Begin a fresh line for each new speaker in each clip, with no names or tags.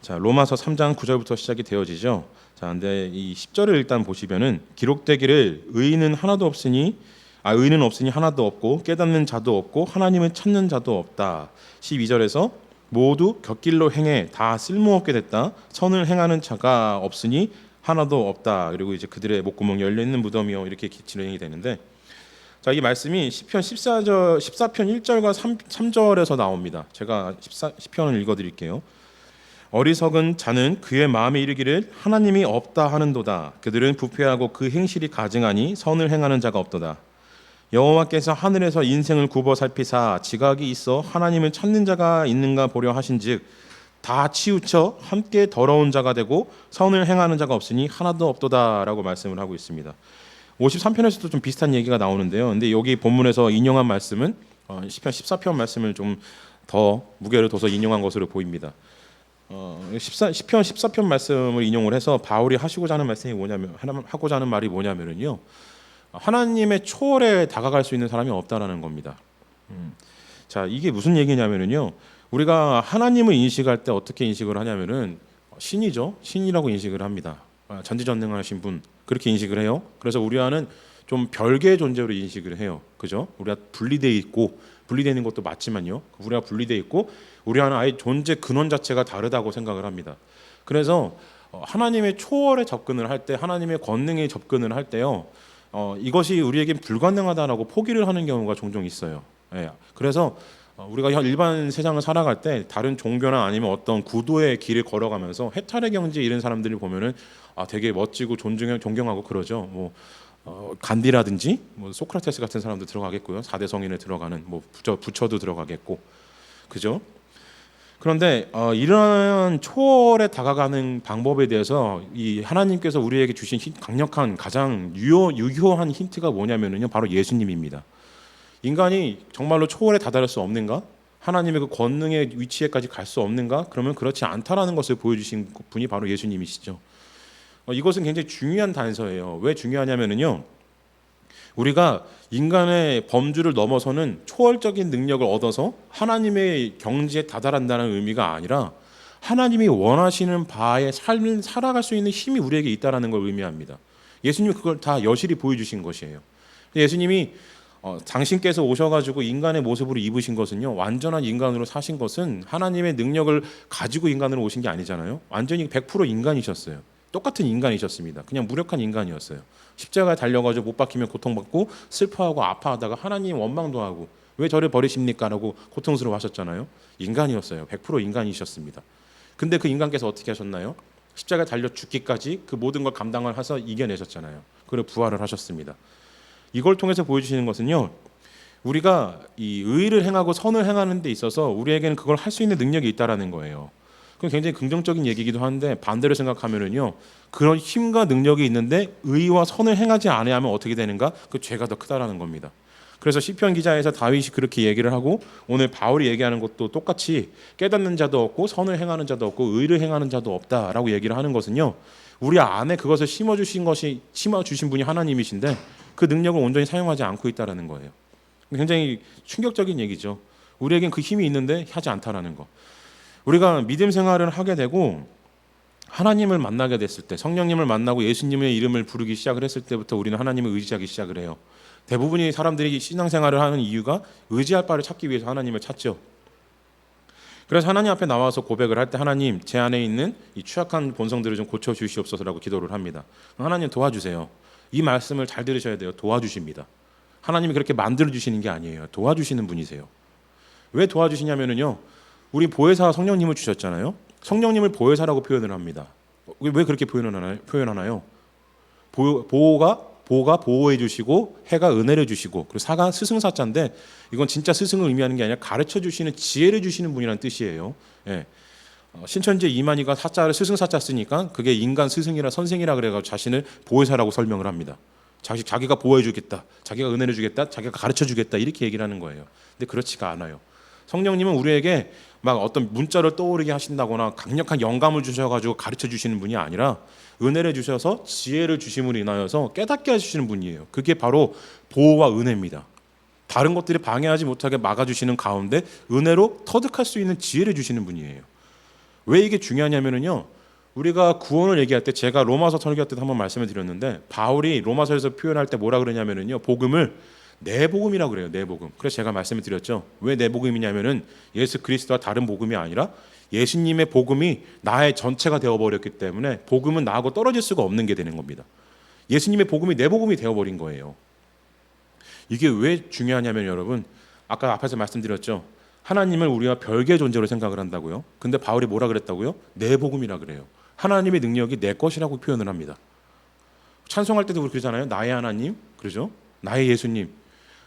자, 로마서 3장 9절부터 시작이 되어지죠. 자, 근데 이 10절을 일단 보시면은 기록되기를 의인은 없으니 하나도 없고 깨닫는 자도 없고 하나님을 찾는 자도 없다. 12절에서 모두 곁길로 행해 다 쓸모없게 됐다. 선을 행하는 자가 없으니 하나도 없다. 그리고 이제 그들의 목구멍 열려 있는 무덤이요, 이렇게 진행이 되는데, 자, 이 말씀이 시편 14편 1절과 3절에서 나옵니다. 제가 시편을 읽어 드릴게요. 어리석은 자는 그의 마음에 이르기를 하나님이 없다 하는도다. 그들은 부패하고 그 행실이 가증하니 선을 행하는 자가 없도다. 여호와께서 하늘에서 인생을 굽어 살피사 지각이 있어 하나님을 찾는 자가 있는가 보려 하신즉 다 치우쳐 함께 더러운 자가 되고 선을 행하는 자가 없으니 하나도 없도다라고 말씀을 하고 있습니다. 53편에서도 좀 비슷한 얘기가 나오는데요. 근데 여기 본문에서 인용한 말씀은 시편 14편 말씀을 좀 더 무게를 둬서 인용한 것으로 보입니다. 시편 14편 말씀을 인용을 해서 바울이 하고자 하는 말이 뭐냐면요, 하나님의 초월에 다가갈 수 있는 사람이 없다라는 겁니다. 자, 이게 무슨 얘기냐면요, 우리가 하나님을 인식할 때 어떻게 인식을 하냐면은 신이죠. 신이라고 인식을 합니다. 전지전능하신 분, 그렇게 인식을 해요. 그래서 우리와는 좀 별개의 존재로 인식을 해요. 그죠? 우리가 분리되어 있고, 분리되는 것도 맞지만요, 우리가 분리되어 있고 우리와는 아예 존재 근원 자체가 다르다고 생각을 합니다. 그래서 하나님의 초월에 접근을 할 때, 하나님의 권능에 접근을 할 때요, 이것이 우리에겐 불가능하다라고 포기를 하는 경우가 종종 있어요. 예. 그래서 우리가 일반 세상을 살아갈 때 다른 종교나 아니면 어떤 구도의 길을 걸어가면서 해탈의 경지에 이른 사람들을 보면은 되게 멋지고 존경하고 그러죠. 뭐 간디라든지 뭐 소크라테스 같은 사람도 들어가겠고요. 4대 성인에 들어가는 뭐 부처도 들어가겠고, 그죠? 그런데 이러한 초월에 다가가는 방법에 대해서 이 하나님께서 우리에게 주신 강력한 가장 유효한 힌트가 뭐냐면요, 바로 예수님입니다. 인간이 정말로 초월에 다다를 수 없는가? 하나님의 그 권능의 위치에까지 갈 수 없는가? 그러면 그렇지 않다라는 것을 보여주신 분이 바로 예수님이시죠. 이것은 굉장히 중요한 단서예요. 왜 중요하냐면요, 우리가 인간의 범주를 넘어서는 초월적인 능력을 얻어서 하나님의 경지에 다다른다는 의미가 아니라 하나님이 원하시는 바의 삶을 살아갈 수 있는 힘이 우리에게 있다는 걸 의미합니다. 예수님이 그걸 다 여실히 보여주신 것이에요. 예수님이 당신께서 오셔가지고 인간의 모습으로 입으신 것은요, 완전한 인간으로 사신 것은 하나님의 능력을 가지고 인간으로 오신 게 아니잖아요. 완전히 100% 인간이셨어요. 똑같은 인간이셨습니다. 그냥 무력한 인간이었어요. 십자가에 달려가지고 못 박히면 고통받고 슬퍼하고 아파하다가 하나님 원망도 하고 왜 저를 버리십니까? 라고 고통스러워하셨잖아요. 인간이었어요. 100% 인간이셨습니다. 근데 그 인간께서 어떻게 하셨나요? 십자가에 달려 죽기까지 그 모든 걸 감당을 해서 이겨내셨잖아요. 그리고 부활을 하셨습니다. 이걸 통해서 보여주시는 것은요, 우리가 이 의를 행하고 선을 행하는 데 있어서 우리에게는 그걸 할 수 있는 능력이 있다라는 거예요. 그건 굉장히 긍정적인 얘기이기도 한데, 반대로 생각하면은요, 그런 힘과 능력이 있는데 의와 선을 행하지 않으면 어떻게 되는가? 그 죄가 더 크다라는 겁니다. 그래서 시편 기자에서 다윗이 그렇게 얘기를 하고 오늘 바울이 얘기하는 것도 똑같이 깨닫는 자도 없고 선을 행하는 자도 없고 의를 행하는 자도 없다라고 얘기를 하는 것은요, 우리 안에 그것을 심어주신 분이 하나님이신데 그 능력을 온전히 사용하지 않고 있다라는 거예요. 굉장히 충격적인 얘기죠. 우리에겐 그 힘이 있는데 하지 않다라는 거. 우리가 믿음 생활을 하게 되고 하나님을 만나게 됐을 때, 성령님을 만나고 예수님의 이름을 부르기 시작을 했을 때부터 우리는 하나님을 의지하기 시작을 해요. 대부분의 사람들이 신앙생활을 하는 이유가 의지할 바를 찾기 위해서 하나님을 찾죠. 그래서 하나님 앞에 나와서 고백을 할 때, 하나님, 제 안에 있는 이 취약한 본성들을 좀 고쳐주시옵소서라고 기도를 합니다. 하나님 도와주세요. 이 말씀을 잘 들으셔야 돼요. 도와주십니다. 하나님이 그렇게 만들어주시는 게 아니에요. 도와주시는 분이세요. 왜 도와주시냐면요, 우리 보혜사 성령님을 주셨잖아요. 성령님을 보혜사라고 표현을 합니다. 왜 그렇게 표현하나요? 보가 보호해 주시고 해가 은혜를 주시고, 그리고 사가 스승사자인데 이건 진짜 스승을 의미하는 게 아니라 가르쳐 주시는 지혜를 주시는 분이라는 뜻이에요. 예. 신천지 이만희가 사자를 스승사자 쓰니까 그게 인간 스승이라 선생이라 그래가지고 자신을 보혜사라고 설명을 합니다. 자기가 보호해 주겠다, 자기가 은혜를 주겠다, 자기가 가르쳐 주겠다, 이렇게 얘기를 하는 거예요. 근데 그렇지가 않아요. 성령님은 우리에게 막 어떤 문자를 떠오르게 하신다거나 강력한 영감을 주셔가지고 가르쳐 주시는 분이 아니라 은혜를 주셔서 지혜를 주심으로 인하여서 깨닫게 해주시는 분이에요. 그게 바로 보호와 은혜입니다. 다른 것들이 방해하지 못하게 막아주시는 가운데 은혜로 터득할 수 있는 지혜를 주시는 분이에요. 왜 이게 중요하냐면요, 우리가 구원을 얘기할 때 제가 로마서 설교할 때도 한번 말씀을 드렸는데 바울이 로마서에서 표현할 때 뭐라 그러냐면요, 복음을 내복음이라고 그래요. 내복음. 그래서 제가 말씀을 드렸죠. 왜 내복음이냐면은 예수 그리스도와 다른 복음이 아니라 예수님의 복음이 나의 전체가 되어버렸기 때문에 복음은 나하고 떨어질 수가 없는 게 되는 겁니다. 예수님의 복음이 내 복음이 되어버린 거예요. 이게 왜 중요하냐면 여러분, 아까 앞에서 말씀드렸죠. 하나님을 우리가 별개의 존재로 생각을 한다고요. 근데 바울이 뭐라 그랬다고요? 내 복음이라 그래요. 하나님의 능력이 내 것이라고 표현을 합니다. 찬송할 때도 그러잖아요. 나의 하나님, 그러죠? 나의 예수님.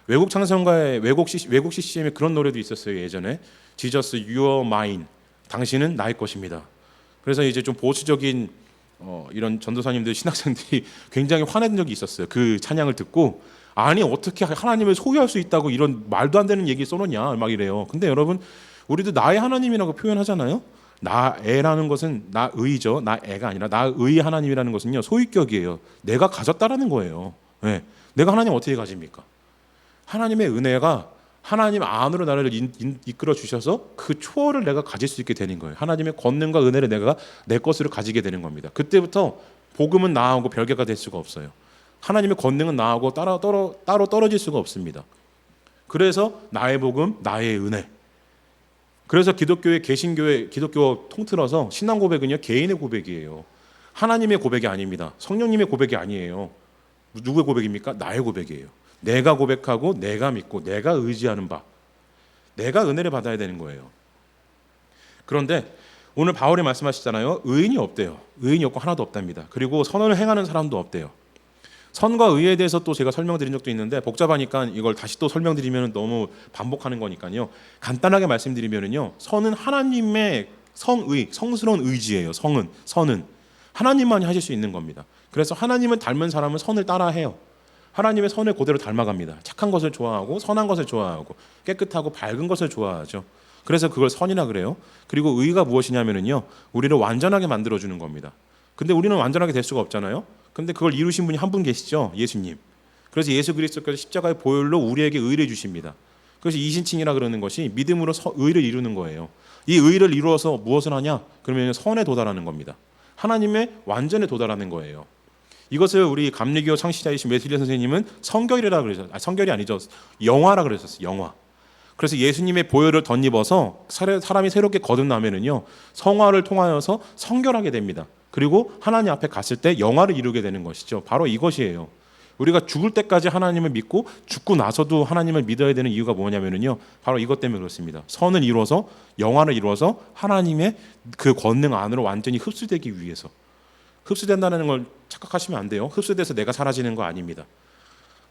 외국 찬송가의 외국 CCM에 그런 노래도 있었어요. 예전에 Jesus, You are mine. 당신은 나의 것입니다. 그래서 이제 좀 보수적인 이런 전도사님들, 신학생들이 굉장히 화낸 적이 있었어요. 그 찬양을 듣고 아니 어떻게 하나님을 소유할 수 있다고 이런 말도 안 되는 얘기 써놓냐 막 이래요. 근데 여러분, 우리도 나의 하나님이라고 표현하잖아요. 나애라는 것은 나의죠. 나애가 아니라 나의 하나님이라는 것은요, 소유격이에요. 내가 가졌다라는 거예요. 네. 내가 하나님 어떻게 가집니까? 하나님의 은혜가 하나님 안으로 나를 이끌어 주셔서 그 초월을 내가 가질 수 있게 되는 거예요. 하나님의 권능과 은혜를 내가 내 것으로 가지게 되는 겁니다. 그때부터 복음은 나하고 별개가 될 수가 없어요. 하나님의 권능은 나하고 따로 떨어질 수가 없습니다. 그래서 나의 복음, 나의 은혜. 그래서 기독교의 개신교의 기독교 통틀어서 신앙 고백은요, 개인의 고백이에요. 하나님의 고백이 아닙니다. 성령님의 고백이 아니에요. 누구의 고백입니까? 나의 고백이에요. 내가 고백하고 내가 믿고 내가 의지하는 바, 내가 은혜를 받아야 되는 거예요. 그런데 오늘 바울이 말씀하시잖아요. 의인이 없대요. 의인이 없고 하나도 없답니다. 그리고 선을 행하는 사람도 없대요. 선과 의에 대해서 또 제가 설명드린 적도 있는데 복잡하니까 이걸 다시 또 설명드리면 너무 반복하는 거니까요. 간단하게 말씀드리면요, 선은 하나님의 성스러운 의지예요. 선은 하나님만이 하실 수 있는 겁니다. 그래서 하나님을 닮은 사람은 선을 따라해요. 하나님의 선을 그대로 닮아갑니다. 착한 것을 좋아하고 선한 것을 좋아하고 깨끗하고 밝은 것을 좋아하죠. 그래서 그걸 선이라 그래요. 그리고 의가 무엇이냐면요, 우리를 완전하게 만들어주는 겁니다. 근데 우리는 완전하게 될 수가 없잖아요. 근데 그걸 이루신 분이 한 분 계시죠. 예수님. 그래서 예수 그리스도께서 십자가의 보혈로 우리에게 의를 주십니다. 그래서 이신칭이라 그러는 것이 믿음으로 의를 이루는 거예요. 이 의를 이루어서 무엇을 하냐? 그러면 선에 도달하는 겁니다. 하나님의 완전에 도달하는 거예요. 이것을 우리 감리교 창시자이신 웨슬리 선생님은 성결이라 그러셨어요. 성결이 아니죠. 영화라 그러셨어요. 영화. 그래서 예수님의 보혈을 덧입어서 사람이 새롭게 거듭나면은요, 성화를 통하여서 성결하게 됩니다. 그리고 하나님 앞에 갔을 때 영화를 이루게 되는 것이죠. 바로 이것이에요. 우리가 죽을 때까지 하나님을 믿고 죽고 나서도 하나님을 믿어야 되는 이유가 뭐냐면요, 바로 이것 때문에 그렇습니다. 선을 이루어서 영화를 이루어서 하나님의 그 권능 안으로 완전히 흡수되기 위해서. 흡수된다는 걸 착각하시면 안 돼요. 흡수돼서 내가 사라지는 거 아닙니다.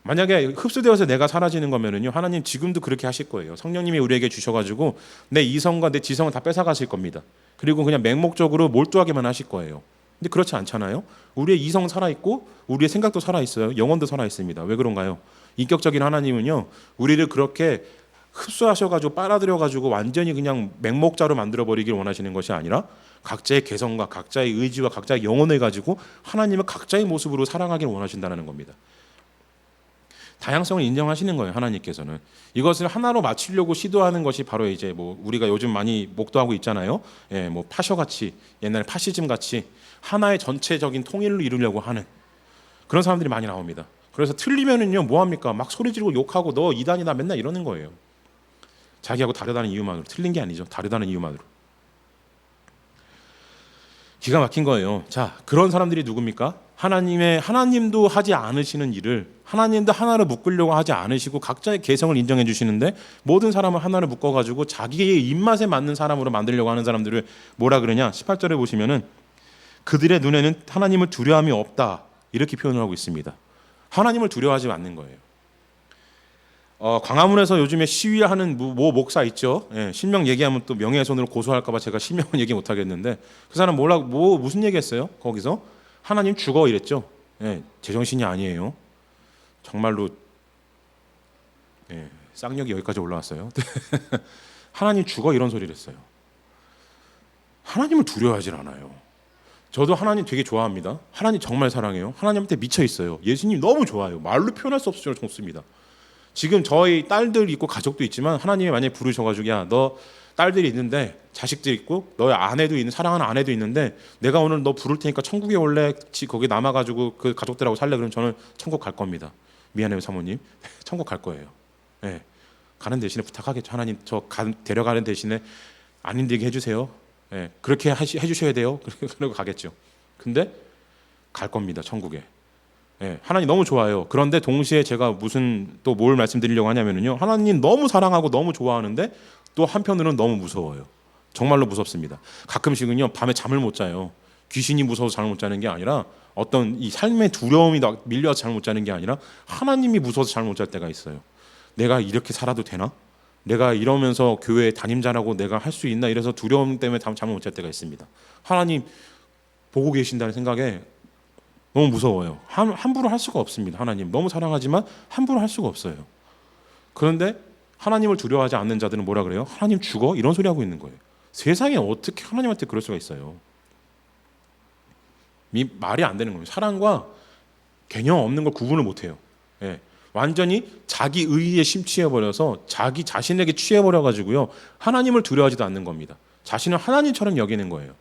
만약에 흡수되어서 내가 사라지는 거면은요, 하나님 지금도 그렇게 하실 거예요. 성령님이 우리에게 주셔가지고 내 이성과 내 지성을 다 뺏어가실 겁니다. 그리고 그냥 맹목적으로 몰두하게만 하실 거예요. 근데 그렇지 않잖아요. 우리의 이성 살아있고 우리의 생각도 살아있어요. 영혼도 살아있습니다. 왜 그런가요? 인격적인 하나님은요, 우리를 그렇게 흡수하셔가지고 빨아들여가지고 완전히 그냥 맹목자로 만들어버리길 원하시는 것이 아니라 각자의 개성과 각자의 의지와 각자의 영혼을 가지고 하나님을 각자의 모습으로 사랑하기를 원하신다는 겁니다. 다양성을 인정하시는 거예요. 하나님께서는 이것을 하나로 맞추려고 시도하는 것이 바로 이제 뭐 우리가 요즘 많이 목도하고 있잖아요. 예, 뭐 파셔같이, 옛날 파시즘 같이 하나의 전체적인 통일을 이루려고 하는 그런 사람들이 많이 나옵니다. 그래서 틀리면은요, 뭐 합니까? 막 소리 지르고 욕하고 너 이단이다 맨날 이러는 거예요. 자기하고 다르다는 이유만으로. 틀린 게 아니죠. 다르다는 이유만으로. 기가 막힌 거예요. 자, 그런 사람들이 누굽니까? 하나님도 하지 않으시는 일을, 하나님도 하나를 묶으려고 하지 않으시고 각자의 개성을 인정해 주시는데 모든 사람을 하나를 묶어가지고 자기의 입맛에 맞는 사람으로 만들려고 하는 사람들을 뭐라 그러냐? 18절에 보시면은 그들의 눈에는 하나님을 두려움이 없다, 이렇게 표현을 하고 있습니다. 하나님을 두려워하지 않는 거예요. 광화문에서 요즘에 시위하는 모 목사 있죠. 예, 실명 얘기하면 또 명예훼손으로 고소할까봐 제가 실명은 얘기 못 하겠는데 그 사람 무슨 얘기했어요? 거기서 하나님 죽어 이랬죠. 예, 제정신이 아니에요. 정말로 쌍욕이 여기까지 올라왔어요. 하나님 죽어 이런 소리를 했어요. 하나님을 두려워하질 않아요. 저도 하나님 되게 좋아합니다. 하나님 정말 사랑해요. 하나님한테 미쳐 있어요. 예수님 너무 좋아요. 말로 표현할 수 없을 정도로 좋습니다. 지금 저희 딸들 있고 가족도 있지만 하나님이 만약에 부르셔가지고 야, 너 딸들이 있는데 자식들이 있고 너의 아내도 있는 사랑하는 아내도 있는데 내가 오늘 너 부를 테니까 천국에 올래? 거기 남아가지고 그 가족들하고 살래? 그러면 저는 천국 갈 겁니다. 미안해요 사모님. 천국 갈 거예요. 예. 가는 대신에 부탁하겠죠. 하나님 데려가는 대신에 안 힘들게 해주세요. 예. 그렇게 해주셔야 돼요. 그러고 가겠죠. 근데 갈 겁니다. 천국에. 예. 하나님 너무 좋아요. 그런데 동시에 제가 또 뭘 말씀드리려고 하냐면요. 하나님 너무 사랑하고 너무 좋아하는데 또 한편으로는 너무 무서워요. 정말로 무섭습니다. 가끔씩은요 밤에 잠을 못 자요. 귀신이 무서워서 잠을 못 자는 게 아니라 어떤 이 삶의 두려움이 밀려서 잠을 못 자는 게 아니라 하나님이 무서워서 잠을 못 잘 때가 있어요. 내가 이렇게 살아도 되나? 내가 이러면서 교회 담임자라고 내가 할 수 있나? 이래서 두려움 때문에 잠을 못 잘 때가 있습니다. 하나님 보고 계신다는 생각에 너무 무서워요. 함부로 할 수가 없습니다. 하나님 너무 사랑하지만 함부로 할 수가 없어요. 그런데 하나님을 두려워하지 않는 자들은 뭐라 그래요? 하나님 죽어? 이런 소리 하고 있는 거예요. 세상에 어떻게 하나님한테 그럴 수가 있어요? 말이 안 되는 겁니다. 사랑과 개념 없는 걸 구분을 못해요. 예. 완전히 자기 의의에 심취해버려서 자기 자신에게 취해버려가지고요 하나님을 두려워하지도 않는 겁니다. 자신을 하나님처럼 여기는 거예요.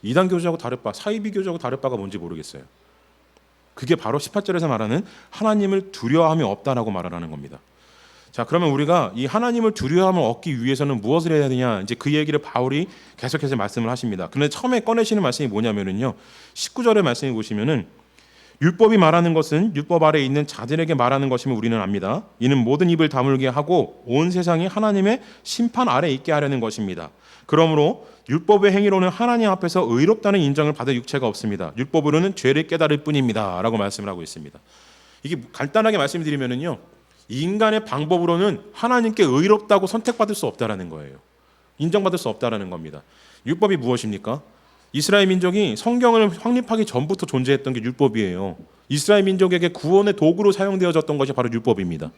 이단 교주하고 다를 바, 사이비 교주하고 다를 바가 뭔지 모르겠어요. 그게 바로 18절에서 말하는 하나님을 두려워함이 없다라고 말하는 겁니다. 자, 그러면 우리가 이 하나님을 두려워함을 얻기 위해서는 무엇을 해야 되냐? 이제 그 얘기를 바울이 계속해서 말씀을 하십니다. 그런데 처음에 꺼내시는 말씀이 뭐냐면은요. 19절의 말씀에 보시면은 율법이 말하는 것은 율법 아래에 있는 자들에게 말하는 것임을 우리는 압니다. 이는 모든 입을 다물게 하고 온 세상이 하나님의 심판 아래에 있게 하려는 것입니다. 그러므로 율법의 행위로는 하나님 앞에서 의롭다는 인정을 받을 육체가 없습니다. 율법으로는 죄를 깨달을 뿐입니다. 라고 말씀을 하고 있습니다. 이게 간단하게 말씀드리면은요. 인간의 방법으로는 하나님께 의롭다고 선택받을 수 없다라는 거예요. 인정받을 수 없다라는 겁니다. 율법이 무엇입니까? 이스라엘 민족이 성경을 확립하기 전부터 존재했던 게 율법이에요. 이스라엘 민족에게 구원의 도구로 사용되어졌던 것이 바로 율법입니다.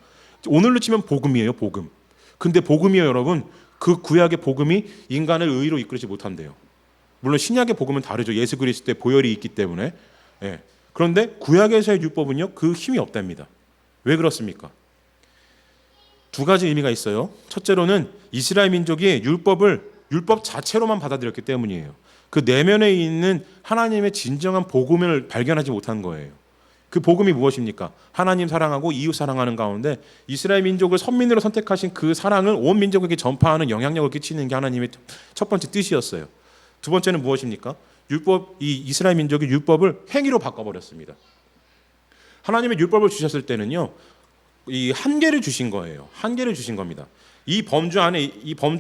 오늘로 치면 복음이에요, 복음. 근데 복음이요, 여러분. 그 구약의 복음이 인간을 의로 이끌지 못한대요. 물론 신약의 복음은 다르죠. 예수 그리스도의 보혈이 있기 때문에. 예. 그런데 구약에서의 율법은요, 그 힘이 없답니다. 왜 그렇습니까? 두 가지 의미가 있어요. 첫째로는 이스라엘 민족이 율법 자체로만 받아들였기 때문이에요. 그 내면에 있는 하나님의 진정한 복음을 발견하지 못한 거예요. 그 복음이 무엇입니까? 하나님 사랑하고 이웃 사랑하는 가운데 이스라엘 민족을 선민으로 선택하신 그 사랑을 온 민족에게 전파하는 영향력을 끼치는 게 하나님의 첫 번째 뜻이었어요. 두 번째는 무엇입니까? 이 이스라엘 민족이 율법을 행위로 바꿔버렸습니다. 하나님의 율법을 주셨을 때는요, 이 한계를 주신 거예요. 한계를 주신 겁니다. 이 범주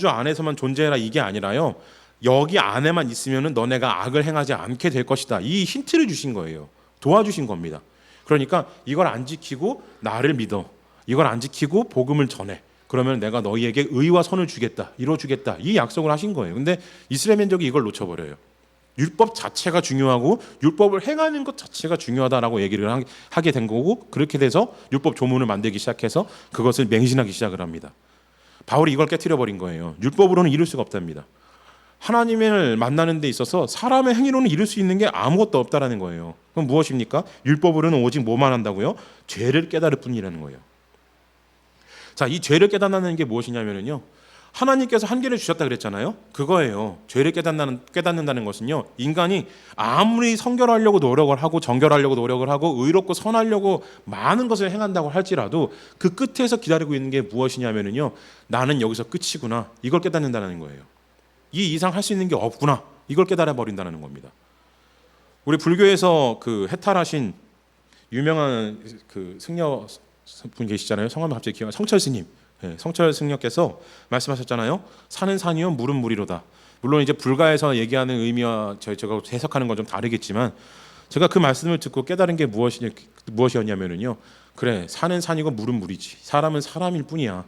안에서만 존재해라 이게 아니라요. 여기 안에만 있으면은 너네가 악을 행하지 않게 될 것이다. 이 힌트를 주신 거예요. 도와주신 겁니다. 그러니까 이걸 안 지키고 나를 믿어. 이걸 안 지키고 복음을 전해. 그러면 내가 너희에게 의와 선을 주겠다. 이뤄주겠다. 이 약속을 하신 거예요. 근데 이스라엘 민족이 이걸 놓쳐버려요. 율법 자체가 중요하고 율법을 행하는 것 자체가 중요하다라고 얘기를 하게 된 거고, 그렇게 돼서 율법 조문을 만들기 시작해서 그것을 맹신하기 시작을 합니다. 바울이 이걸 깨트려버린 거예요. 율법으로는 이룰 수가 없답니다. 하나님을 만나는 데 있어서 사람의 행위로는 이룰 수 있는 게 아무것도 없다라는 거예요. 그럼 무엇입니까? 율법으로는 오직 뭐만 한다고요? 죄를 깨달을 뿐이라는 거예요. 자, 이 죄를 깨닫는 게 무엇이냐면요. 하나님께서 한계를 주셨다 그랬잖아요. 그거예요. 죄를 깨닫는다는 것은요. 인간이 아무리 성결하려고 노력을 하고 정결하려고 노력을 하고 의롭고 선하려고 많은 것을 행한다고 할지라도 그 끝에서 기다리고 있는 게 무엇이냐면요. 나는 여기서 끝이구나. 이걸 깨닫는다는 거예요. 이 이상 할 수 있는 게 없구나. 이걸 깨달아 버린다는 겁니다. 우리 불교에서 그 해탈하신 유명한 그 승려 분 계시잖아요. 성함이 갑자기 기억 안 나요. 성철 스님. 네, 성철 스님께서 말씀하셨잖아요. 산은 산이요, 물은 물이로다. 물론 이제 불가에서 얘기하는 의미와 제가 해석하는 건 좀 다르겠지만, 제가 그 말씀을 듣고 깨달은 게 무엇이었냐면요. 그래, 산은 산이고 물은 물이지. 사람은 사람일 뿐이야.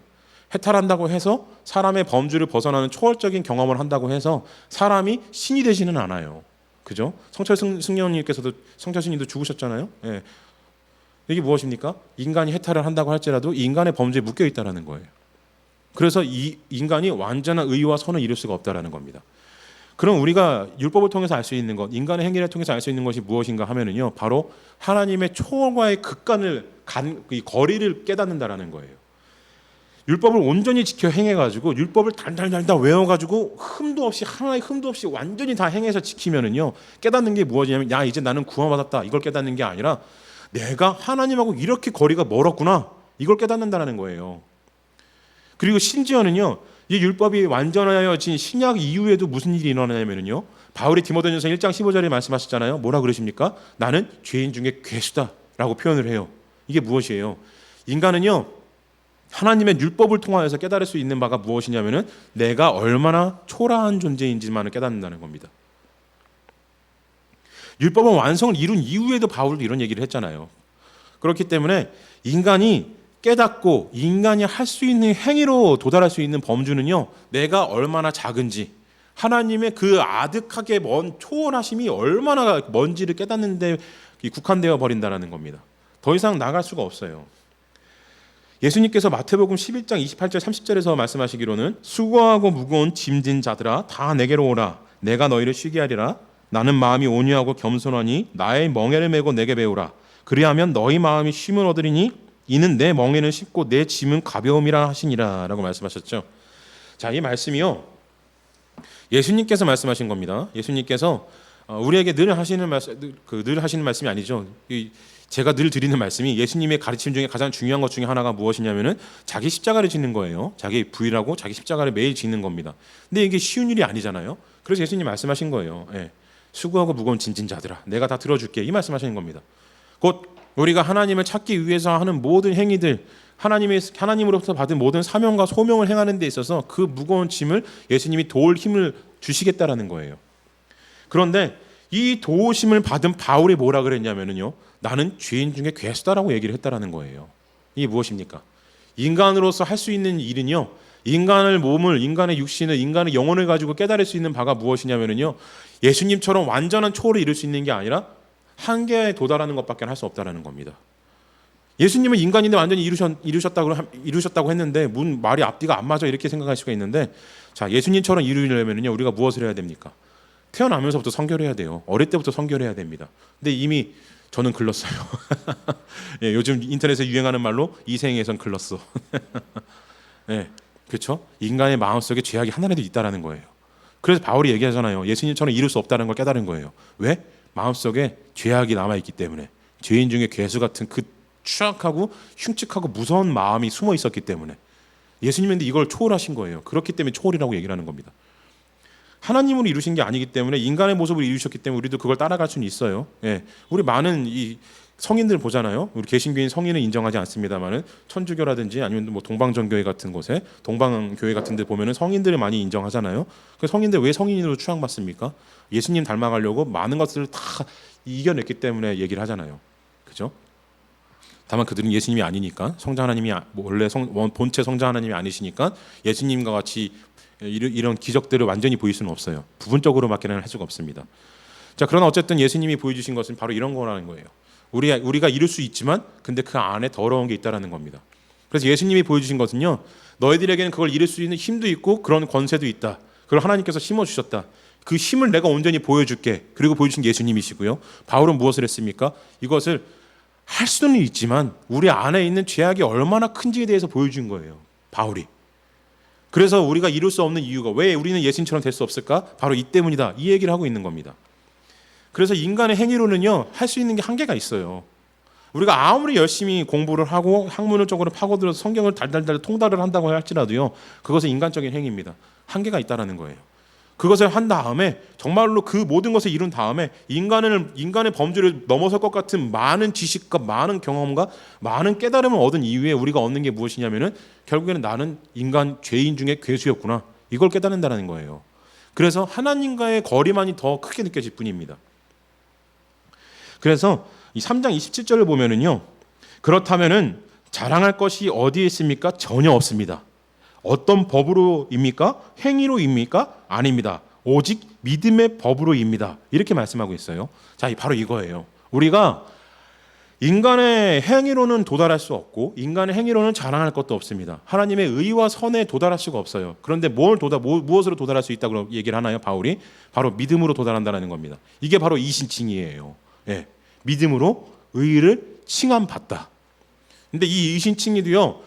해탈한다고 해서 사람의 범주를 벗어나는 초월적인 경험을 한다고 해서 사람이 신이 되지는 않아요. 그죠? 성철 승려님께서도, 성철 스님도 죽으셨잖아요. 예. 이게 무엇입니까? 인간이 해탈을 한다고 할지라도 인간의 범죄에 묶여 있다라는 거예요. 그래서 이 인간이 완전한 의와 선을 이룰 수가 없다라는 겁니다. 그럼 우리가 율법을 통해서 알 수 있는 것, 인간의 행위를 통해서 알 수 있는 것이 무엇인가 하면은요, 바로 하나님의 초월과의 이 거리를 깨닫는다라는 거예요. 율법을 온전히 지켜 행해가지고 율법을 달달달달 외워가지고 흠도 없이 하나의 흠도 없이 완전히 다 행해서 지키면은요 깨닫는 게 무엇이냐면 야 이제 나는 구원받았다 이걸 깨닫는 게 아니라 내가 하나님하고 이렇게 거리가 멀었구나 이걸 깨닫는다는 거예요. 그리고 심지어는요 이 율법이 완전하여진 신약 이후에도 무슨 일이 일어나냐면요 바울이 디모데전서 1장 15절에 말씀하셨잖아요. 뭐라 그러십니까? 나는 죄인 중에 괴수다라고 표현을 해요. 이게 무엇이에요? 인간은요 하나님의 율법을 통하여서 깨달을 수 있는 바가 무엇이냐면은 내가 얼마나 초라한 존재인지만을 깨닫는다는 겁니다. 율법은 완성을 이룬 이후에도 바울도 이런 얘기를 했잖아요. 그렇기 때문에 인간이 깨닫고 인간이 할 수 있는 행위로 도달할 수 있는 범주는요 내가 얼마나 작은지 하나님의 그 아득하게 먼 초월하심이 얼마나 먼지를 깨닫는 데 국한되어 버린다는 겁니다. 더 이상 나갈 수가 없어요. 예수님께서 마태복음 11장 28절 30절에서 말씀하시기로는 수고하고 무거운 짐진 자들아 다 내게로 오라 내가 너희를 쉬게 하리라 나는 마음이 온유하고 겸손하니 나의 멍에를 메고 내게 배우라 그리하면 너희 마음이 쉼을 얻으리니 이는 내 멍에는 쉽고 내 짐은 가벼움이라 하시니라 라고 말씀하셨죠. 자, 이 말씀이요 예수님께서 말씀하신 겁니다. 예수님께서 우리에게 늘 하시는 말씀이 아니죠. 제가 늘 드리는 말씀이 예수님의 가르침 중에 가장 중요한 것 중에 하나가 무엇이냐면은 자기 십자가를 지는 거예요. 자기 부인하고 자기 십자가를 매일 지는 겁니다. 근데 이게 쉬운 일이 아니잖아요. 그래서 예수님 말씀하신 거예요. 예. 수고하고 무거운 짐진 자들아, 내가 다 들어줄게. 이 말씀하시는 겁니다. 곧 우리가 하나님을 찾기 위해서 하는 모든 행위들, 하나님으로부터 받은 모든 사명과 소명을 행하는 데 있어서 그 무거운 짐을 예수님이 도울 힘을 주시겠다라는 거예요. 그런데 이 도우심을 받은 바울이 뭐라 그랬냐면요, 나는 죄인 중에 괴수다라고 얘기를 했다라는 거예요. 이게 무엇입니까? 인간으로서 할 수 있는 일은요, 인간의 몸을, 인간의 육신을, 인간의 영혼을 가지고 깨달을 수 있는 바가 무엇이냐면요, 예수님처럼 완전한 초월을 이룰 수 있는 게 아니라 한계에 도달하는 것밖에 할 수 없다라는 겁니다. 예수님은 인간인데 완전히 이루셨다고 했는데 말이 앞뒤가 안 맞아 이렇게 생각할 수가 있는데, 자, 예수님처럼 이루려면요 우리가 무엇을 해야 됩니까? 태어나면서부터 성결해야 돼요. 어릴 때부터 성결해야 됩니다. 근데 이미 저는 글렀어요. 예, 요즘 인터넷에 유행하는 말로 이생에선 글렀어. 예, 그렇죠? 인간의 마음속에 죄악이 하나라도 있다라는 거예요. 그래서 바울이 얘기하잖아요. 예수님처럼 이룰 수 없다는 걸 깨달은 거예요. 왜? 마음속에 죄악이 남아있기 때문에. 죄인 중에 괴수 같은 그 추악하고 흉측하고 무서운 마음이 숨어 있었기 때문에. 예수님인데 이걸 초월하신 거예요. 그렇기 때문에 초월이라고 얘기를 하는 겁니다. 하나님으로 이루신 게 아니기 때문에, 인간의 모습으로 이루셨기 때문에 우리도 그걸 따라갈 수는 있어요. 예. 우리 많은 이 성인들 보잖아요. 우리 개신교인 성인은 인정하지 않습니다만은 천주교라든지 아니면 뭐 동방전교회 같은 곳에, 동방교회 같은 데 보면은 성인들을 많이 인정하잖아요. 그 성인들 왜 성인으로 추앙받습니까? 예수님 닮아가려고 많은 것들을 다 이겨냈기 때문에 얘기를 하잖아요. 그죠? 다만 그들은 예수님이 아니니까, 성자 하나님이 원래 본체 성자 하나님이 아니시니까 예수님과 같이 이런 기적들을 완전히 보일 수는 없어요. 부분적으로밖에는 할 수가 없습니다. 자, 그러나 어쨌든 예수님이 보여주신 것은 바로 이런 거라는 거예요. 우리가 이룰 수 있지만 근데 그 안에 더러운 게 있다라는 겁니다. 그래서 예수님이 보여주신 것은요, 너희들에게는 그걸 이룰 수 있는 힘도 있고 그런 권세도 있다. 그걸 하나님께서 심어주셨다. 그 힘을 내가 온전히 보여줄게. 그리고 보여주신 예수님이시고요. 바울은 무엇을 했습니까? 이것을 할 수는 있지만 우리 안에 있는 죄악이 얼마나 큰지에 대해서 보여준 거예요. 바울이. 그래서 우리가 이룰 수 없는 이유가, 왜 우리는 예수님처럼 될 수 없을까? 바로 이 때문이다. 이 얘기를 하고 있는 겁니다. 그래서 인간의 행위로는요, 할 수 있는 게 한계가 있어요. 우리가 아무리 열심히 공부를 하고 학문을 쪽으로 파고들어서 성경을 달달달 통달을 한다고 할지라도요, 그것은 인간적인 행위입니다. 한계가 있다라는 거예요. 그것을 한 다음에, 정말로 그 모든 것을 이룬 다음에 인간의 범주를 넘어설 것 같은 많은 지식과 많은 경험과 많은 깨달음을 얻은 이후에 우리가 얻는 게 무엇이냐면은, 결국에는 나는 인간 죄인 중에 괴수였구나, 이걸 깨닫는다는 거예요. 그래서 하나님과의 거리만이 더 크게 느껴질 뿐입니다. 그래서 이 3장 27절을 보면은요, 그렇다면은 자랑할 것이 어디에 있습니까? 전혀 없습니다. 어떤 법으로입니까? 행위로입니까? 아닙니다. 오직 믿음의 법으로입니다. 이렇게 말씀하고 있어요. 자, 바로 이거예요. 우리가 인간의 행위로는 도달할 수 없고 인간의 행위로는 자랑할 것도 없습니다. 하나님의 의와 선에 도달할 수가 없어요. 그런데 무엇으로 도달할 수 있다고 얘기를 하나요? 바울이 바로 믿음으로 도달한다는 겁니다. 이게 바로 이신칭이에요. 예, 믿음으로 의를 칭함받다. 근데 이 이신칭이도요,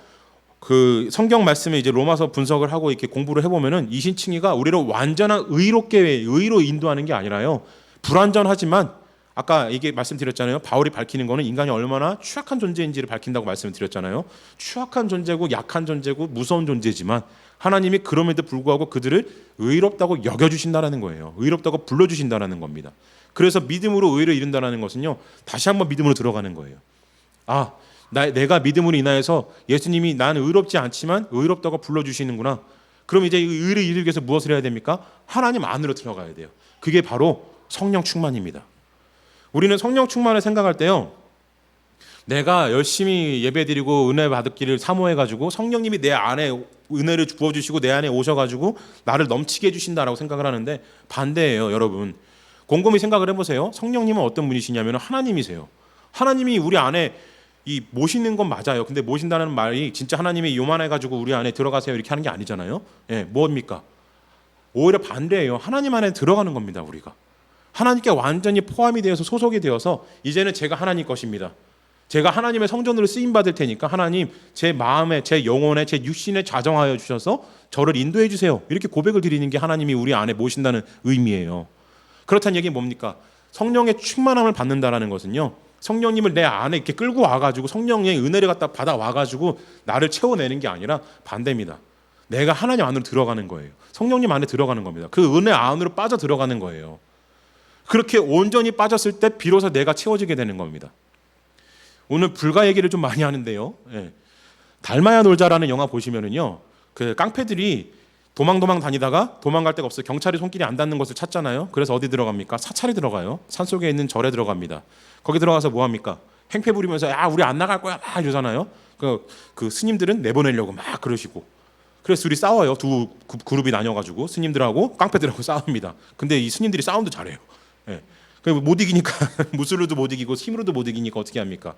그 성경 말씀에 이제 로마서 분석을 하고 이렇게 공부를 해보면은 이신칭의가 우리를 완전한 의로 인도하는 게 아니라요. 불완전하지만 아까 이게 말씀드렸잖아요. 바울이 밝히는 거는 인간이 얼마나 취약한 존재인지를 밝힌다고 말씀드렸잖아요. 취약한 존재고 약한 존재고 무서운 존재지만 하나님이 그럼에도 불구하고 그들을 의롭다고 여겨주신다라는 거예요. 의롭다고 불러주신다라는 겁니다. 그래서 믿음으로 의를 이룬다는 것은요. 다시 한번 믿음으로 들어가는 거예요. 아, 내가 믿음으로 인하여서 예수님이 나는 의롭지 않지만 의롭다고 불러주시는구나. 그럼 이제 의를 이루기 위해서 무엇을 해야 됩니까? 하나님 안으로 들어가야 돼요. 그게 바로 성령 충만입니다. 우리는 성령 충만을 생각할 때요. 내가 열심히 예배드리고 은혜 받기를 사모해가지고 성령님이 내 안에 은혜를 부어주시고 내 안에 오셔가지고 나를 넘치게 해주신다라고 생각을 하는데 반대예요, 여러분. 곰곰이 생각을 해보세요. 성령님은 어떤 분이시냐면 하나님이세요. 하나님이 우리 안에 이 모시는 건 맞아요. 근데 모신다는 말이 진짜 하나님이 요만해가지고 우리 안에 들어가세요 이렇게 하는 게 아니잖아요. 예, 뭡니까? 오히려 반대예요. 하나님 안에 들어가는 겁니다. 우리가 하나님께 완전히 포함이 되어서 소속이 되어서 이제는 제가 하나님 것입니다. 제가 하나님의 성전으로 쓰임 받을 테니까 하나님 제 마음에 제 영혼에 제 육신에 좌정하여 주셔서 저를 인도해 주세요. 이렇게 고백을 드리는 게 하나님이 우리 안에 모신다는 의미예요. 그렇다는 얘기는 뭡니까? 성령의 충만함을 받는다라는 것은요. 성령님을 내 안에 이렇게 끌고 와가지고 성령의 은혜를 갖다 받아 와가지고 나를 채워내는 게 아니라 반대입니다. 내가 하나님 안으로 들어가는 거예요. 성령님 안에 들어가는 겁니다. 그 은혜 안으로 빠져 들어가는 거예요. 그렇게 온전히 빠졌을 때 비로소 내가 채워지게 되는 겁니다. 오늘 불가 얘기를 좀 많이 하는데요. 예. 달마야 놀자라는 영화 보시면은요, 그 깡패들이 도망 다니다가 도망갈 데가 없어요. 경찰이 손길이 안 닿는 곳을 찾잖아요. 그래서 어디 들어갑니까? 사찰에 들어가요. 산속에 있는 절에 들어갑니다. 거기 들어가서 뭐 합니까? 행패 부리면서 야 우리 안 나갈 거야 막 이러잖아요. 그 스님들은 내보내려고 막 그러시고 그래서 둘이 싸워요. 두 그룹이 나뉘어가지고 스님들하고 깡패들하고 싸웁니다. 근데 이 스님들이 싸움도 잘해요. 예. 못 이기니까 무술로도 못 이기고 힘으로도 못 이기니까 어떻게 합니까?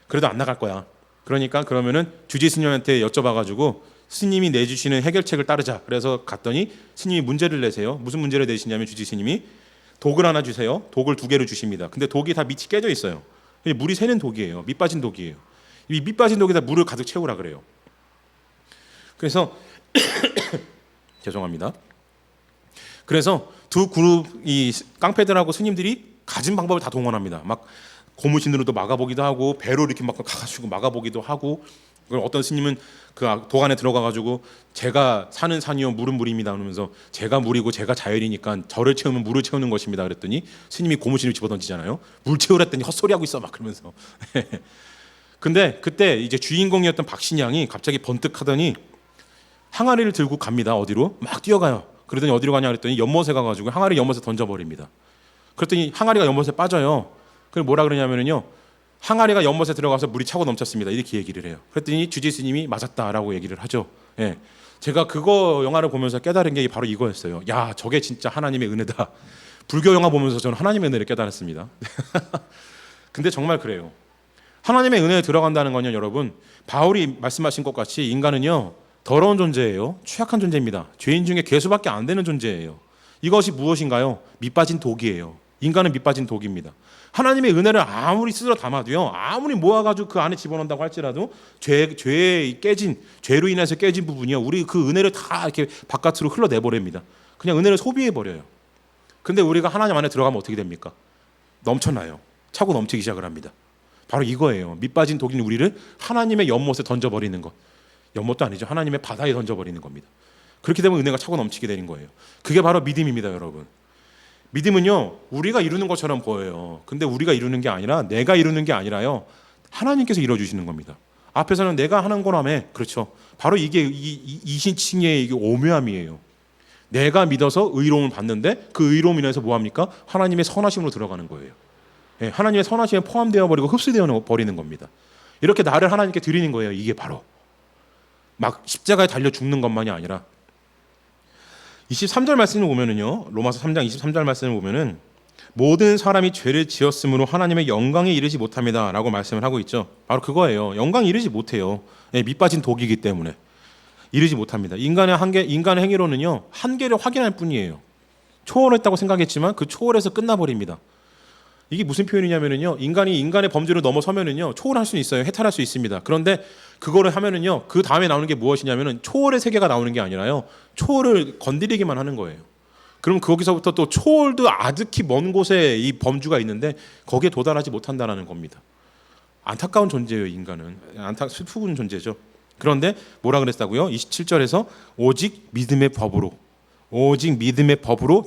그래도 안 나갈 거야. 그러니까 그러면은 주지 스님한테 여쭤봐가지고 스님이 내주시는 해결책을 따르자. 그래서 갔더니 스님이 문제를 내세요. 무슨 문제를 내시냐면 주지 스님이 독을 하나 주세요. 독을 2개를 주십니다. 근데 독이 다 밑이 깨져 있어요. 물이 새는 독이에요. 밑 빠진 독이에요. 이 밑 빠진 독에다 물을 가득 채우라 그래요. 그래서 죄송합니다. 그래서 두 그룹 이 깡패들하고 스님들이 가진 방법을 다 동원합니다. 막 고무신으로도 막아보기도 하고 배로 이렇게 막 가가지고 막아보기도 하고 어떤 스님은 그 독 안에 들어가가지고 제가 사는 산이요 물은 물입니다 그러면서 제가 물이고 제가 자연이니까 저를 채우면 물을 채우는 것입니다 그랬더니 스님이 고무신을 집어던지잖아요. 물 채우랬더니 헛소리하고 있어 막 그러면서 근데 그때 이제 주인공이었던 박신양이 갑자기 번뜩하더니 항아리를 들고 갑니다. 어디로? 막 뛰어가요. 그러더니 어디로 가냐 그랬더니 연못에 가가지고 항아리 연못에 던져버립니다. 그랬더니 항아리가 연못에 빠져요. 그걸 뭐라 그러냐면요. 항아리가 연못에 들어가서 물이 차고 넘쳤습니다. 이렇게 얘기를 해요. 그랬더니 주지 스님이 맞았다라고 얘기를 하죠. 예. 제가 그거 영화를 보면서 깨달은 게 바로 이거였어요. 야, 저게 진짜 하나님의 은혜다. 불교 영화 보면서 저는 하나님의 은혜를 깨달았습니다. 근데 정말 그래요. 하나님의 은혜에 들어간다는 건요, 여러분. 바울이 말씀하신 것 같이 인간은요, 더러운 존재예요. 취약한 존재입니다. 죄인 중에 괴수밖에 안 되는 존재예요. 이것이 무엇인가요? 밑빠진 독이에요. 인간은 밑빠진 독입니다. 하나님의 은혜를 아무리 쓸어 담아도요, 아무리 모아가지고 그 안에 집어넣는다고 할지라도 죄에 깨진, 죄로 인해서 깨진 부분이요, 우리 그 은혜를 다 이렇게 바깥으로 흘러내버립니다. 그냥 은혜를 소비해버려요. 근데 우리가 하나님 안에 들어가면 어떻게 됩니까? 넘쳐나요. 차고 넘치기 시작을 합니다. 바로 이거예요. 밑빠진 독인 우리를 하나님의 연못에 던져버리는 것. 연못도 아니죠. 하나님의 바다에 던져버리는 겁니다. 그렇게 되면 은혜가 차고 넘치게 되는 거예요. 그게 바로 믿음입니다, 여러분. 믿음은요, 우리가 이루는 것처럼 보여요. 근데 우리가 이루는 게 아니라, 내가 이루는 게 아니라요, 하나님께서 이루어주시는 겁니다. 앞에서는 내가 하는 거라며. 그렇죠. 바로 이게 이신칭의 이게 오묘함이에요. 내가 믿어서 의로움을 받는데 그 의로움 인해서 뭐합니까? 하나님의 선하심으로 들어가는 거예요. 예, 하나님의 선하심에 포함되어 버리고 흡수되어 버리는 겁니다. 이렇게 나를 하나님께 드리는 거예요. 이게 바로 막 십자가에 달려 죽는 것만이 아니라 23절 말씀을 보면은요, 로마서 3장 23절 말씀을 보면은 모든 사람이 죄를 지었으므로 하나님의 영광에 이르지 못합니다라고 말씀을 하고 있죠. 바로 그거예요. 영광에 이르지 못해요. 예, 밑빠진 독이기 때문에 이르지 못합니다. 인간의 행위로는요, 한계를 확인할 뿐이에요. 초월했다고 생각했지만 그 초월에서 끝나버립니다. 이게 무슨 표현이냐면은요, 인간이 인간의 범죄를 넘어서면은요 초월할 수 있어요. 해탈할 수 있습니다. 그런데 그거를 하면은요, 그 다음에 나오는 게 무엇이냐면은 초월의 세계가 나오는 게 아니라요, 초월을 건드리기만 하는 거예요. 그럼 거기서부터 또 초월도 아득히 먼 곳에 이 범주가 있는데 거기에 도달하지 못한다는 겁니다. 안타까운 존재예요. 인간은 슬픈 존재죠. 그런데 뭐라 그랬다고요? 27절에서 오직 믿음의 법으로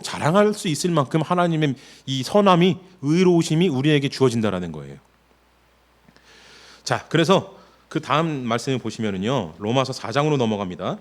자랑할 수 있을 만큼 하나님의 이 선함이, 의로우심이 우리에게 주어진다라는 거예요. 자, 그래서 그 다음 말씀을 보시면은요, 로마서 4장으로 넘어갑니다.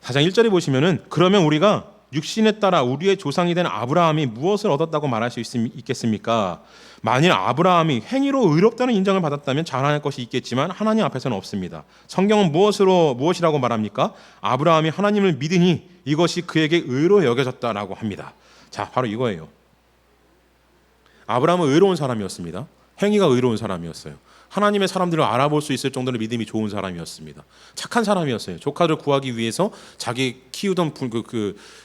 4장 1절에 보시면은, 그러면 우리가 육신에 따라 우리의 조상이 된 아브라함이 무엇을 얻었다고 말할 수 있겠습니까? 만일 아브라함이 행위로 의롭다는 인정을 받았다면 자랑할 것이 있겠지만 하나님 앞에서는 없습니다. 성경은 무엇이라고 말합니까? 아브라함이 하나님을 믿으니 이것이 그에게 의로 여겨졌다라고 합니다. 자, 바로 이거예요. 아브라함은 의로운 사람이었습니다. 행위가 의로운 사람이었어요. 하나님의 사람들을 알아볼 수 있을 정도로 믿음이 좋은 사람이었습니다. 착한 사람이었어요. 조카를 구하기 위해서 자기 키우던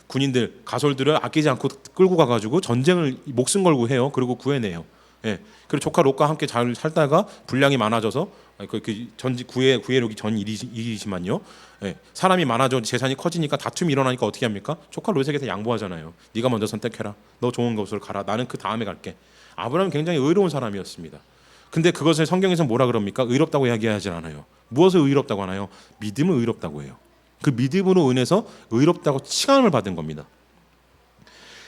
군인들, 가솔들을 아끼지 않고 끌고 가가지고 전쟁을 목숨 걸고 해요. 그리고 구해내요. 예. 그리고 조카 롯과 함께 잘 살다가 분량이 많아져서 구해록이 전 일이지만요. 예. 사람이 많아져 재산이 커지니까 다툼이 일어나니까 어떻게 합니까? 조카 롯에게 양보하잖아요. 네가 먼저 선택해라. 너 좋은 곳으로 가라. 나는 그 다음에 갈게. 아브라함은 굉장히 의로운 사람이었습니다. 근데 그것을 성경에서 뭐라 그럽니까? 의롭다고 이야기하지 않아요. 무엇을 의롭다고 하나요? 믿음을 의롭다고 해요. 그 믿음으로 인해서 의롭다고 칭함을 받은 겁니다.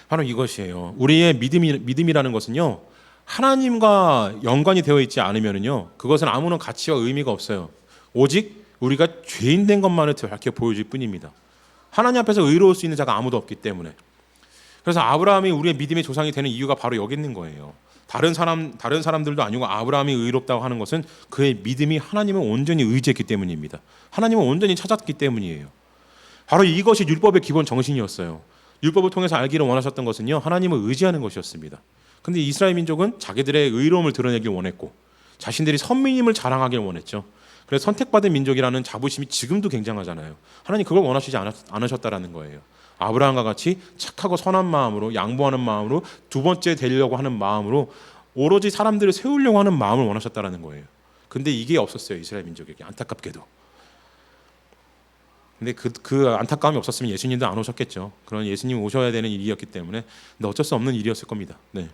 바로 이것이에요. 우리의 믿음이라는 것은요, 하나님과 연관이 되어 있지 않으면요, 그것은 아무런 가치와 의미가 없어요. 오직 우리가 죄인 된 것만을 밝혀 보여줄 뿐입니다. 하나님 앞에서 의로울 수 있는 자가 아무도 없기 때문에. 그래서 아브라함이 우리의 믿음의 조상이 되는 이유가 바로 여기 있는 거예요. 다른 사람들도 아니고 아브라함이 의롭다고 하는 것은 그의 믿음이 하나님을 온전히 의지했기 때문입니다. 하나님을 온전히 찾았기 때문이에요. 바로 이것이 율법의 기본 정신이었어요. 율법을 통해서 알기를 원하셨던 것은요, 하나님을 의지하는 것이었습니다. 근데 이스라엘 민족은 자기들의 의로움을 드러내길 원했고 자신들이 선민임을 자랑하길 원했죠. 그래서 선택받은 민족이라는 자부심이 지금도 굉장하잖아요. 하나님 그걸 원하시지 않으셨다라는 거예요. 아브라함과 같이 착하고 선한 마음으로, 양보하는 마음으로, 두 번째 되려고 하는 마음으로, 오로지 사람들을 세우려고 하는 마음을 원하셨다라는 거예요. 근데 이게 없었어요. 이스라엘 민족에게, 안타깝게도. 근데 그 안타까움이 없었으면 예수님도 안 오셨겠죠. 그런 예수님 오셔야 되는 일이었기 때문에. 근데 어쩔 수 없는 일이었을 겁니다. 네.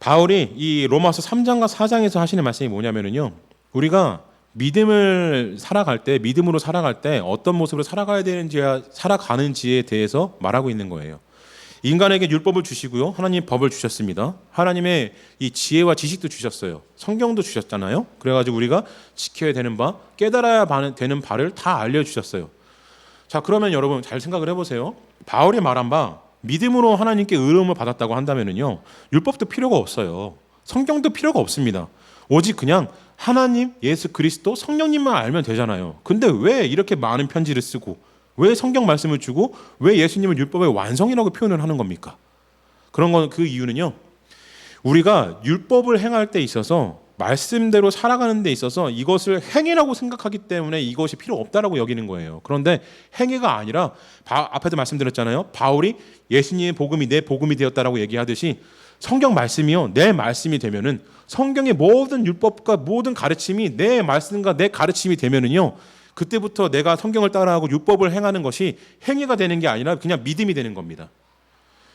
바울이 이 로마서 3장과 4장에서 하시는 말씀이 뭐냐면요, 우리가 믿음으로 살아갈 때 어떤 모습으로 살아가는지에 대해서 말하고 있는 거예요. 인간에게 율법을 주시고요, 하나님 법을 주셨습니다. 하나님의 이 지혜와 지식도 주셨어요. 성경도 주셨잖아요. 그래가지고 우리가 지켜야 되는 바, 깨달아야 되는 바를 다 알려주셨어요. 자, 그러면 여러분 잘 생각을 해보세요. 바울이 말한 바 믿음으로 하나님께 의로움을 받았다고 한다면요, 율법도 필요가 없어요. 성경도 필요가 없습니다. 오직 그냥 하나님, 예수 그리스도, 성령님만 알면 되잖아요. 근데 왜 이렇게 많은 편지를 쓰고, 왜 성경 말씀을 주고, 왜 예수님을 율법의 완성이라고 표현을 하는 겁니까? 그 이유는요, 우리가 율법을 행할 때 있어서, 말씀대로 살아가는 데 있어서 이것을 행위라고 생각하기 때문에 이것이 필요 없다라고 여기는 거예요. 그런데 행위가 아니라, 앞에도 말씀드렸잖아요. 바울이 예수님의 복음이 내 복음이 되었다라고 얘기하듯이, 성경 말씀이요, 내 말씀이 되면은, 성경의 모든 율법과 모든 가르침이 내 말씀과 내 가르침이 되면은요, 그때부터 내가 성경을 따라하고 율법을 행하는 것이 행위가 되는 게 아니라 그냥 믿음이 되는 겁니다.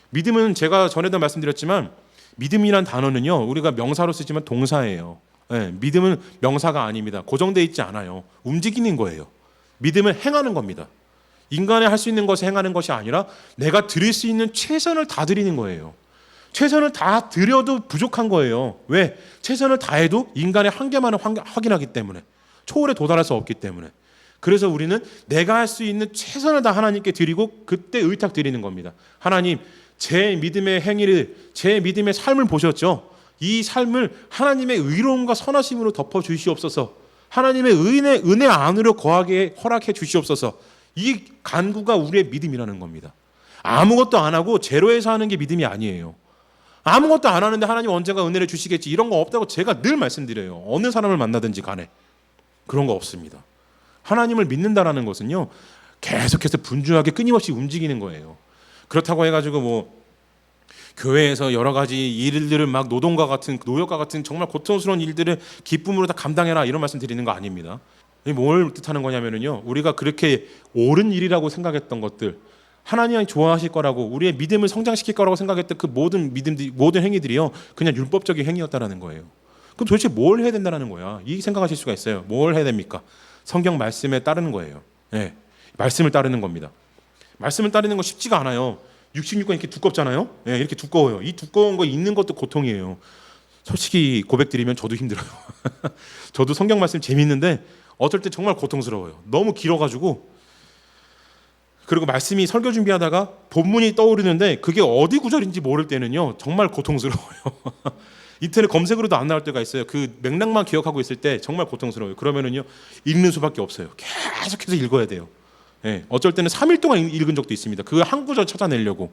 믿음은 제가 전에도 말씀드렸지만, 믿음이란 단어는요, 우리가 명사로 쓰지만 동사예요. 네, 믿음은 명사가 아닙니다. 고정되어 있지 않아요. 움직이는 거예요. 믿음은 행하는 겁니다. 인간이 할 수 있는 것을 행하는 것이 아니라 내가 드릴 수 있는 최선을 다 드리는 거예요. 최선을 다 드려도 부족한 거예요. 왜? 최선을 다해도 인간의 한계만을 확인하기 때문에, 초월에 도달할 수 없기 때문에. 그래서 우리는 내가 할 수 있는 최선을 다 하나님께 드리고 그때 의탁 드리는 겁니다. 하나님, 제 믿음의 행위를, 제 믿음의 삶을 보셨죠? 이 삶을 하나님의 의로움과 선하심으로 덮어 주시옵소서. 하나님의 은혜 안으로 거하게 허락해 주시옵소서. 이 간구가 우리의 믿음이라는 겁니다. 아무것도 안 하고 제로에서 하는 게 믿음이 아니에요. 아무것도 안 하는데 하나님 언젠가 은혜를 주시겠지, 이런 거 없다고 제가 늘 말씀드려요. 어느 사람을 만나든지 간에 그런 거 없습니다. 하나님을 믿는다라는 것은요, 계속해서 분주하게 끊임없이 움직이는 거예요. 그렇다고 해가지고 교회에서 여러 가지 일들을 막 노동과 같은 노역과 같은 정말 고통스러운 일들을 기쁨으로 다 감당해라 이런 말씀 드리는 거 아닙니다. 뭘 뜻하는 거냐면요, 우리가 그렇게 옳은 일이라고 생각했던 것들, 하나님이 좋아하실 거라고 우리의 믿음을 성장시킬 거라고 생각했던 그 모든 믿음들, 모든 행위들이요 그냥 율법적인 행위였다라는 거예요. 그럼 도대체 뭘 해야 된다는 거야? 이 생각하실 수가 있어요. 뭘 해야 됩니까? 성경 말씀에 따르는 거예요. 네, 말씀을 따르는 겁니다. 말씀을 따르는 거 쉽지가 않아요. 66권 이렇게 두껍잖아요. 네, 이렇게 두꺼워요. 이 두꺼운 거 읽는 것도 고통이에요. 솔직히 고백드리면 저도 힘들어요. 저도 성경 말씀 재밌는데 어떨 때 정말 고통스러워요. 너무 길어가지고. 그리고 말씀이 설교 준비하다가 본문이 떠오르는데 그게 어디 구절인지 모를 때는요 정말 고통스러워요. 인터넷 검색으로도 안 나올 때가 있어요. 그 맥락만 기억하고 있을 때 정말 고통스러워요. 그러면은요 읽는 수밖에 없어요. 계속해서 읽어야 돼요. 예, 어쩔 때는 3일 동안 읽은 적도 있습니다. 그 한 구절 찾아내려고.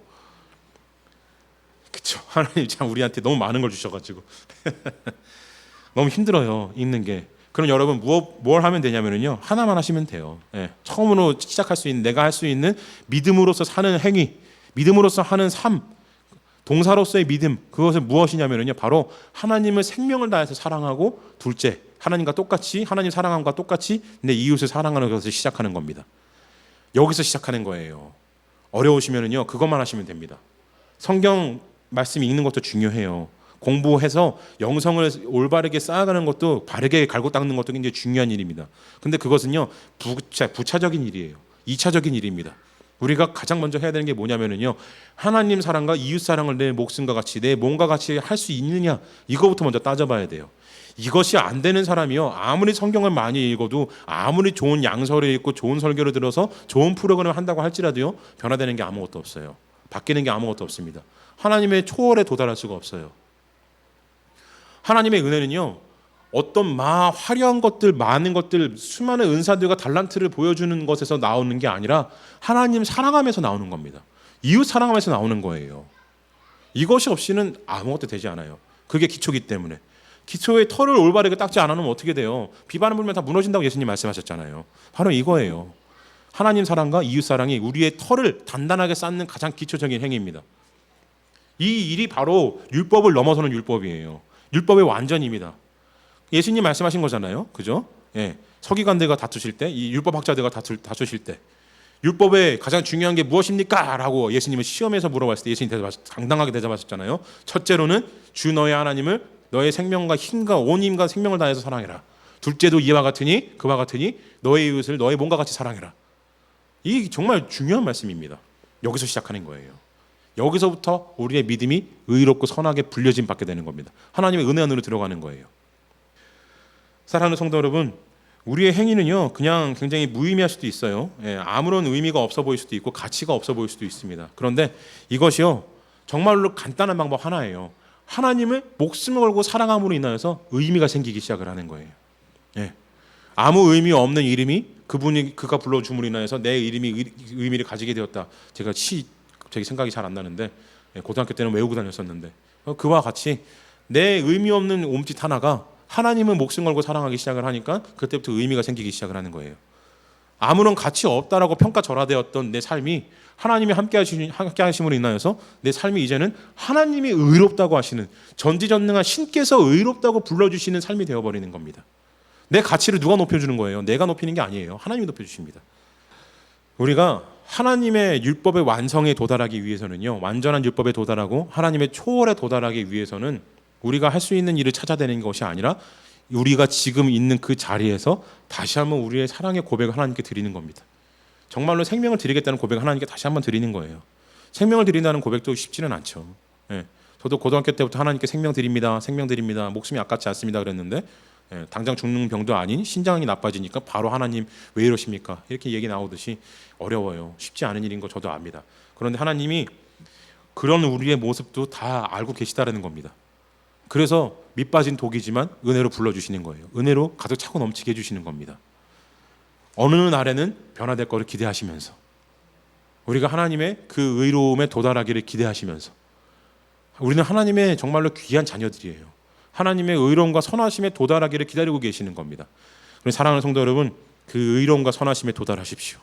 그렇죠. 하나님 참 우리한테 너무 많은 걸 주셔가지고 너무 힘들어요 읽는 게. 그럼 여러분 뭘 하면 되냐면요 하나만 하시면 돼요. 예, 처음으로 시작할 수 있는, 내가 할 수 있는 믿음으로서 사는 행위, 믿음으로서 하는 삶, 동사로서의 믿음, 그것은 무엇이냐면요 바로 하나님을 생명을 다해서 사랑하고, 둘째 하나님과 똑같이, 하나님 사랑함과 똑같이 내 이웃을 사랑하는 것을 시작하는 겁니다. 여기서 시작하는 거예요. 어려우시면은요 그것만 하시면 됩니다. 성경 말씀 읽는 것도 중요해요. 공부해서 영성을 올바르게 쌓아가는 것도, 바르게 갈고 닦는 것도 굉장히 중요한 일입니다. 근데 그것은요 부차적인 일이에요. 2차적인 일입니다. 우리가 가장 먼저 해야 되는 게 뭐냐면요 하나님 사랑과 이웃 사랑을 내 목숨과 같이, 내 몸과 같이 할 수 있느냐, 이거부터 먼저 따져봐야 돼요. 이것이 안 되는 사람이요 아무리 성경을 많이 읽어도, 아무리 좋은 양서를 읽고 좋은 설교를 들어서 좋은 프로그램을 한다고 할지라도요 변화되는 게 아무것도 없어요. 바뀌는 게 아무것도 없습니다. 하나님의 초월에 도달할 수가 없어요. 하나님의 은혜는요 어떤 화려한 것들, 많은 것들, 수많은 은사들과 달란트를 보여주는 것에서 나오는 게 아니라 하나님 사랑하면서 나오는 겁니다. 이웃 사랑하면서 나오는 거예요. 이것이 없이는 아무것도 되지 않아요. 그게 기초기 때문에. 기초의 털을 올바르게 닦지 않으면 어떻게 돼요? 비바람 불면 다 무너진다고 예수님 말씀하셨잖아요. 바로 이거예요. 하나님 사랑과 이웃 사랑이 우리의 털을 단단하게 쌓는 가장 기초적인 행위입니다. 이 일이 바로 율법을 넘어서는 율법이에요. 율법의 완전입니다. 예수님 말씀하신 거잖아요. 그죠? 예. 서기관들과 다투실 때, 이 율법학자들과 다투실 때 율법의 가장 중요한 게 무엇입니까? 라고 예수님을 시험에서 물어봤을 때 예수님 당당하게 대답하셨잖아요. 첫째로는 주 너의 하나님을 너의 생명과 힘과 온 힘과 생명을 다해서 사랑해라. 둘째도 이와 같으니, 그와 같으니 너의 이웃을 너의 몸과 같이 사랑해라. 이 정말 중요한 말씀입니다. 여기서 시작하는 거예요. 여기서부터 우리의 믿음이 의롭고 선하게 불려짐 받게 되는 겁니다. 하나님의 은혜 안으로 들어가는 거예요. 사랑하는 성도 여러분, 우리의 행위는요 그냥 굉장히 무의미할 수도 있어요. 예, 아무런 의미가 없어 보일 수도 있고 가치가 없어 보일 수도 있습니다. 그런데 이것이요 정말로 간단한 방법 하나예요. 하나님을 목숨을 걸고 사랑함으로 인하여서 의미가 생기기 시작을 하는 거예요. 예, 아무 의미 없는 이름이 그가 불러줌으로 인하여서 내 이름이 의미를 가지게 되었다. 제가 갑자기 생각이 잘 안 나는데, 고등학교 때는 외우고 다녔었는데, 그와 같이 내 의미 없는 몸짓 하나가 하나님은 목숨 걸고 사랑하기 시작을 하니까 그때부터 의미가 생기기 시작을 하는 거예요. 아무런 가치 없다라고 평가절하되었던 내 삶이 하나님이 함께 하심으로 인하여서 내 삶이 이제는 하나님이 의롭다고 하시는, 전지전능한 신께서 의롭다고 불러주시는 삶이 되어버리는 겁니다. 내 가치를 누가 높여주는 거예요? 내가 높이는 게 아니에요. 하나님이 높여주십니다. 우리가 하나님의 율법의 완성에 도달하기 위해서는요, 완전한 율법에 도달하고 하나님의 초월에 도달하기 위해서는 우리가 할 수 있는 일을 찾아내는 것이 아니라 우리가 지금 있는 그 자리에서 다시 한번 우리의 사랑의 고백을 하나님께 드리는 겁니다. 정말로 생명을 드리겠다는 고백을 하나님께 다시 한번 드리는 거예요. 생명을 드린다는 고백도 쉽지는 않죠. 예. 저도 고등학교 때부터 하나님께 생명 드립니다, 생명 드립니다, 목숨이 아깝지 않습니다 그랬는데, 당장 죽는 병도 아닌 신장이 나빠지니까 바로 하나님 왜 이러십니까? 이렇게 얘기 나오듯이 어려워요. 쉽지 않은 일인 거 저도 압니다. 그런데 하나님이 그런 우리의 모습도 다 알고 계시다라는 겁니다. 그래서 밑빠진 독이지만 은혜로 불러주시는 거예요. 은혜로 가득 차고 넘치게 해주시는 겁니다. 어느 날에는 변화될 거를 기대하시면서, 우리가 하나님의 그 의로움에 도달하기를 기대하시면서, 우리는 하나님의 정말로 귀한 자녀들이에요. 하나님의 의로움과 선하심에 도달하기를 기다리고 계시는 겁니다. 사랑하는 성도 여러분, 그 의로움과 선하심에 도달하십시오.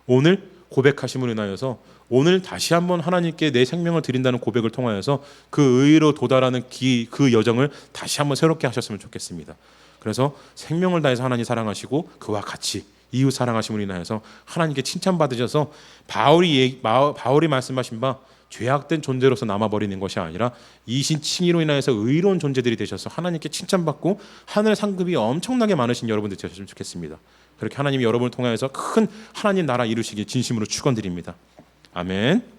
오늘 고백하심을 인하여서 오늘 다시 한번 하나님께 내 생명을 드린다는 고백을 통하여서 그 의로 도달하는 그 여정을 다시 한번 새롭게 하셨으면 좋겠습니다. 그래서 생명을 다해서 하나님 사랑하시고 그와 같이 이웃 사랑하심을 인하여서 하나님께 칭찬받으셔서 바울이 말씀하신 바 죄악된 존재로서 남아버리는 것이 아니라 이신 칭의로 인하여서 의로운 존재들이 되셔서 하나님께 칭찬받고 하늘 상급이 엄청나게 많으신 여러분들 되셨으면 좋겠습니다. 그렇게 하나님이 여러분을 통하여서 큰 하나님 나라 이루시길 진심으로 축원드립니다. 아멘.